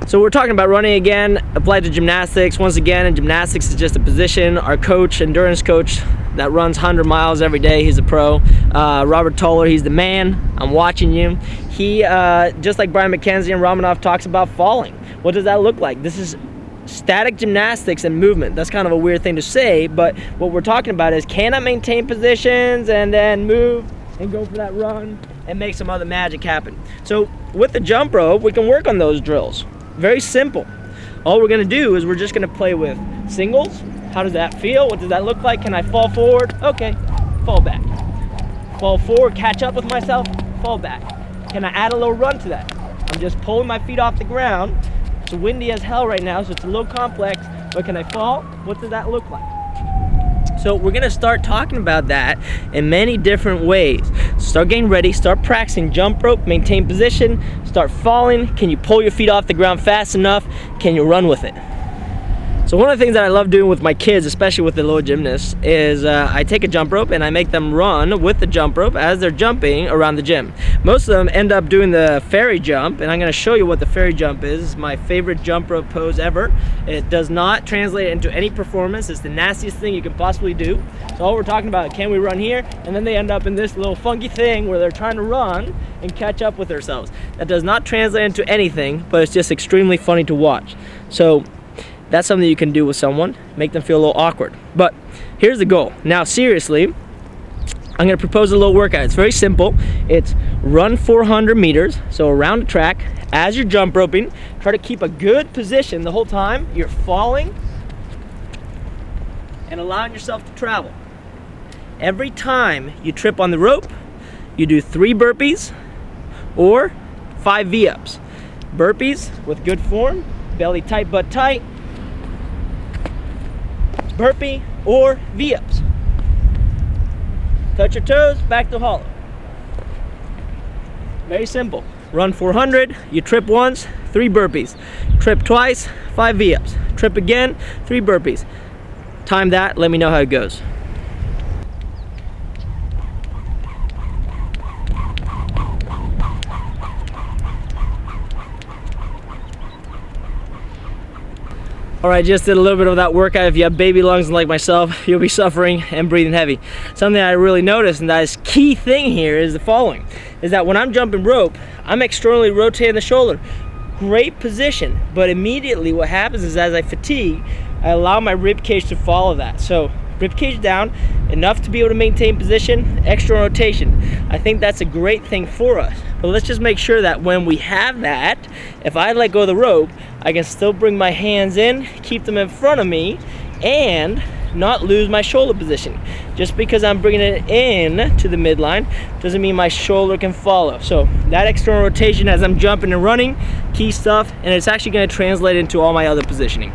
So we're talking about running again, applied to gymnastics. Once again, in gymnastics is just a position. Our coach, endurance coach, that runs 100 miles every day, he's a pro. Robert Toller, he's the man. I'm watching you. He, just like Brian McKenzie and Romanov, talks about falling. What does that look like? This is static gymnastics and movement. That's kind of a weird thing to say, but what we're talking about is, can I maintain positions and then move and go for that run and make some other magic happen? So with the jump rope, we can work on those drills. Very simple. All we're gonna do is we're just gonna play with singles. How does that feel? What does that look like? Can I fall forward? Okay, fall back. Fall forward, catch up with myself, fall back. Can I add a little run to that? I'm just pulling my feet off the ground. It's windy as hell right now, so it's a little complex, but can I fall? What does that look like? So we're gonna start talking about that in many different ways. Start getting ready, start practicing jump rope, maintain position, start falling. Can you pull your feet off the ground fast enough? Can you run with it? So one of the things that I love doing with my kids, especially with the little gymnasts, is I take a jump rope and I make them run with the jump rope as they're jumping around the gym. Most of them end up doing the fairy jump, and I'm going to show you what the fairy jump is. It's my favorite jump rope pose ever. It does not translate into any performance. It's the nastiest thing you can possibly do. So all we're talking about, can we run here? And then they end up in this little funky thing where they're trying to run and catch up with themselves. That does not translate into anything, but it's just extremely funny to watch. So that's something you can do with someone, make them feel a little awkward. But here's the goal. Now seriously, I'm gonna propose a little workout. It's very simple. It's run 400 meters, so around the track. As you're jump roping, try to keep a good position the whole time. You're falling and allowing yourself to travel. Every time you trip on the rope, you do 3 burpees or 5 V-ups. Burpees with good form, belly tight, butt tight. Burpee or V-ups. Touch your toes, back to hollow. Very simple. Run 400, you trip once, 3 burpees. Trip twice, 5 V-ups. Trip again, 3 burpees. Time that, let me know how it goes. All right, just did a little bit of that workout. If you have baby lungs like myself, you'll be suffering and breathing heavy. Something I really noticed, and that is key thing here, is the following. Is that when I'm jumping rope, I'm externally rotating the shoulder. Great position, but immediately what happens is as I fatigue, I allow my rib cage to follow that. So rib cage down, enough to be able to maintain position, external rotation. I think that's a great thing for us. But let's just make sure that when we have that, if I let go of the rope, I can still bring my hands in, keep them in front of me, and not lose my shoulder position. Just because I'm bringing it in to the midline doesn't mean my shoulder can follow. So that external rotation as I'm jumping and running, key stuff, and it's actually going to translate into all my other positioning.